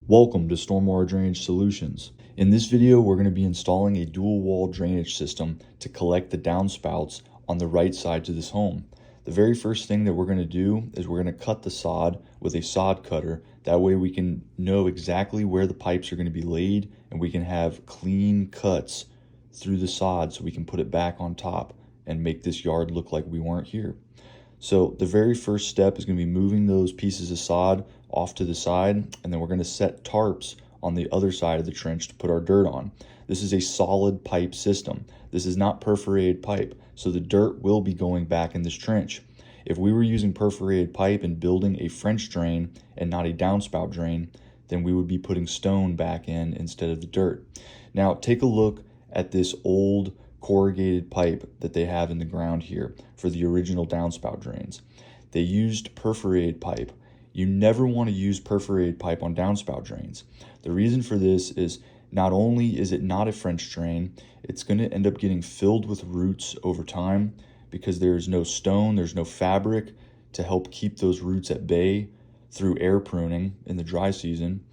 Welcome to Stormwater Drainage Solutions. In this video, we're going to be installing a dual wall drainage system to collect the downspouts on the right side to this home. The very first thing that we're going to do is we're going to cut the sod with a sod cutter. That way we can know exactly where the pipes are going to be laid and we can have clean cuts through the sod so we can put it back on top and make this yard look like we weren't here. So the very first step is going to be moving those pieces of sod off to the side, and then we're going to set tarps on the other side of the trench to put our dirt on. This is a solid pipe system. This is not perforated pipe, so the dirt will be going back in this trench. If we were using perforated pipe and building a French drain and not a downspout drain, then we would be putting stone back in instead of the dirt. Now take a look at this old corrugated pipe that they have in the ground here for the original downspout drains. They used perforated pipe. You never want to use perforated pipe on downspout drains. The reason for this is not only is it not a French drain, it's going to end up getting filled with roots over time because there's no stone, there's no fabric to help keep those roots at bay through air pruning in the dry season,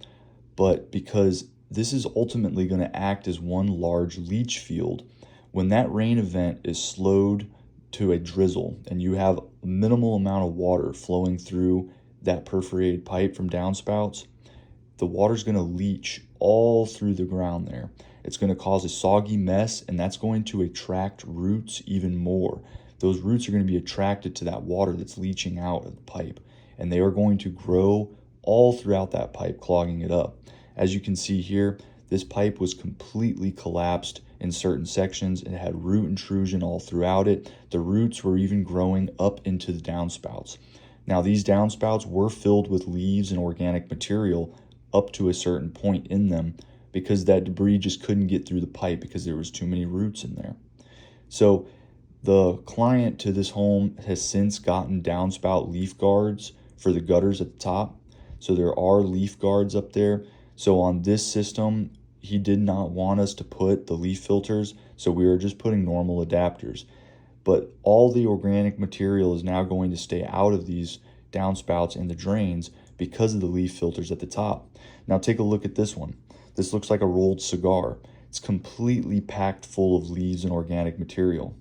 but because this is ultimately going to act as one large leach field. When that rain event is slowed to a drizzle and you have a minimal amount of water flowing through that perforated pipe from downspouts, the water's going to leach all through the ground there. It's going to cause a soggy mess, and that's going to attract roots even more. Those roots are going to be attracted to that water that's leaching out of the pipe, and they are going to grow all throughout that pipe, clogging it up. As you can see here, this pipe was completely collapsed in certain sections. It had root intrusion all throughout it. The roots were even growing up into the downspouts. Now, these downspouts were filled with leaves and organic material up to a certain point in them because that debris just couldn't get through the pipe because there was too many roots in there. So the client to this home has since gotten downspout leaf guards for the gutters at the top. So there are leaf guards up there. So on this system, he did not want us to put the leaf filters, so we are just putting normal adapters. But all the organic material is now going to stay out of these downspouts and the drains because of the leaf filters at the top. Now take a look at this one. This looks like a rolled cigar. It's completely packed full of leaves and organic material.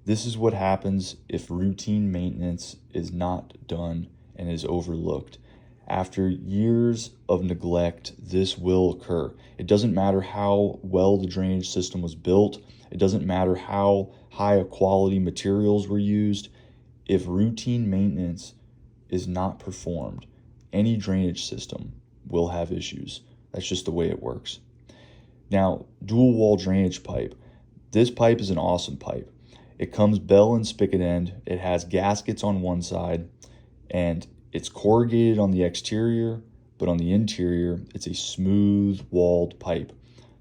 This is what happens if routine maintenance is not done and is overlooked. After years of neglect, this will occur. It doesn't matter how well the drainage system was built. It doesn't matter how high a quality materials were used. If routine maintenance is not performed, any drainage system will have issues. That's just the way it works. Now, dual wall drainage pipe. This pipe is an awesome pipe. It comes bell and spigot end. It has gaskets on one side, and it's corrugated on the exterior, but on the interior, it's a smooth walled pipe,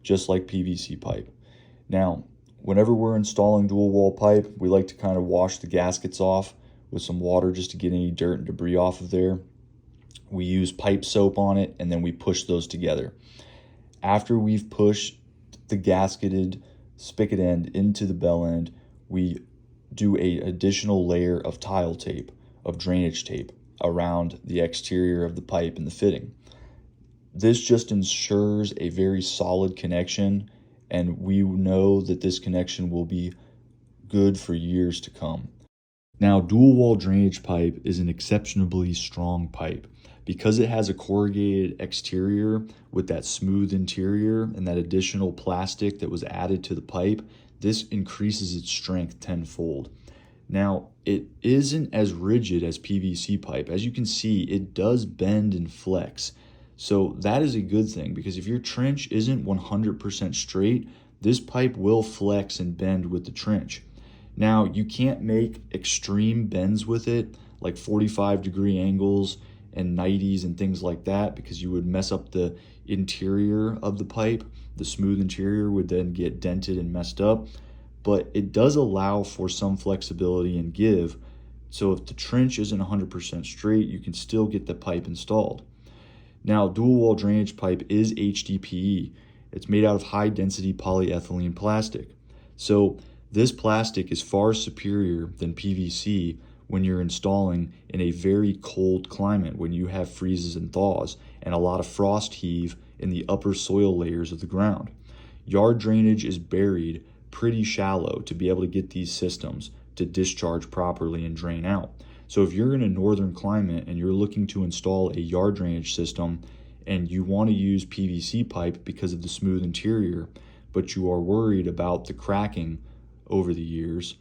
just like PVC pipe. Now, whenever we're installing dual wall pipe, we like to kind of wash the gaskets off with some water just to get any dirt and debris off of there. We use pipe soap on it, and then we push those together. After we've pushed the gasketed spigot end into the bell end, we do an additional layer of tile tape, of drainage tape, around the exterior of the pipe and the fitting. This just ensures a very solid connection, and we know that this connection will be good for years to come. Now, dual wall drainage pipe is an exceptionally strong pipe. Because it has a corrugated exterior with that smooth interior and that additional plastic that was added to the pipe, this increases its strength tenfold. Now, it isn't as rigid as PVC pipe. As you can see, it does bend and flex. So that is a good thing, because if your trench isn't 100% straight, this pipe will flex and bend with the trench. Now, you can't make extreme bends with it, like 45-degree angles and 90s and things like that, because you would mess up the interior of the pipe. The smooth interior would then get dented and messed up. But it does allow for some flexibility and give. So if the trench isn't 100% straight, you can still get the pipe installed. Now, dual wall drainage pipe is HDPE. It's made out of high density polyethylene plastic. So this plastic is far superior than PVC when you're installing in a very cold climate, when you have freezes and thaws and a lot of frost heave in the upper soil layers of the ground. Yard drainage is buried pretty shallow to be able to get these systems to discharge properly and drain out. So if you're in a northern climate and you're looking to install a yard drainage system and you want to use PVC pipe because of the smooth interior, but you are worried about the cracking over the years,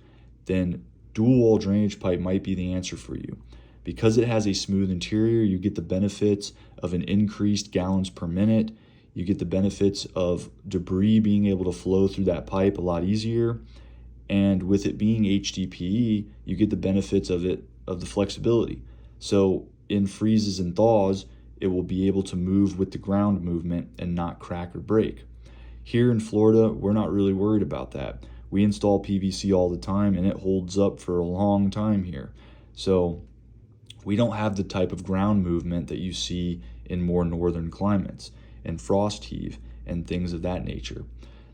then dual wall drainage pipe might be the answer for you. Because it has a smooth interior, you get the benefits of an increased gallons per minute. You get the benefits of debris being able to flow through that pipe a lot easier. And with it being HDPE, you get the benefits of the flexibility. So in freezes and thaws, it will be able to move with the ground movement and not crack or break. Here in Florida, we're not really worried about that. We install PVC all the time and it holds up for a long time here. So we don't have the type of ground movement that you see in more northern climates and frost heave and things of that nature.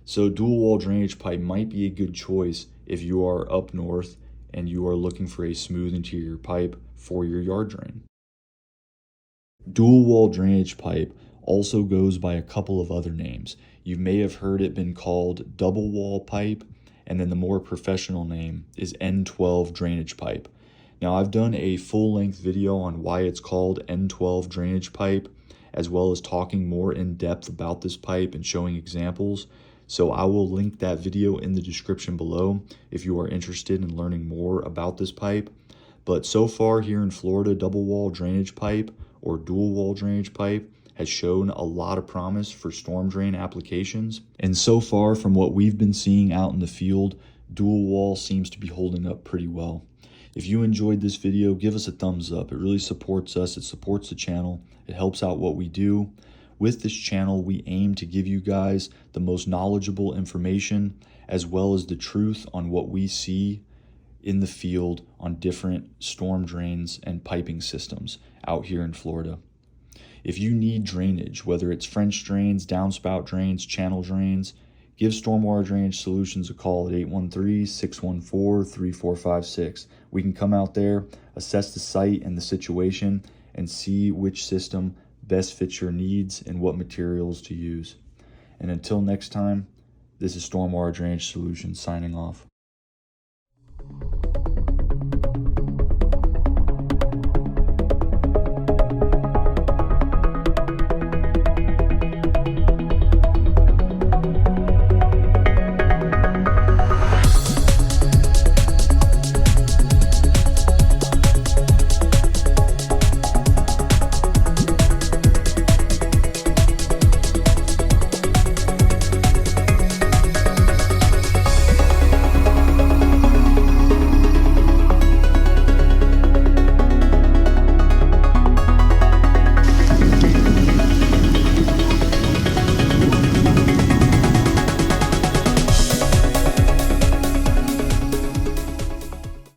So dual wall drainage pipe might be a good choice if you are up north and you are looking for a smooth interior pipe for your yard drain. Dual wall drainage pipe also goes by a couple of other names. You may have heard it been called double wall pipe, and then the more professional name is N12 drainage pipe. Now I've done a full-length video on why it's called N12 drainage pipe, as well as talking more in depth about this pipe and showing examples. So I will link that video in the description below if you are interested in learning more about this pipe. But so far here in Florida, double wall drainage pipe or dual wall drainage pipe has shown a lot of promise for storm drain applications. And so far from what we've been seeing out in the field, dual wall seems to be holding up pretty well. If you enjoyed this video, give us a thumbs up. It really supports us. It supports the channel. It helps out what we do. With this channel, we aim to give you guys the most knowledgeable information as well as the truth on what we see in the field on different storm drains and piping systems out here in Florida. If you need drainage, whether it's French drains, downspout drains, channel drains, give Stormwater Drainage Solutions a call at 813-614-3456. We can come out there, assess the site and the situation, and see which system best fits your needs and what materials to use. And until next time, this is Stormwater Drainage Solutions signing off.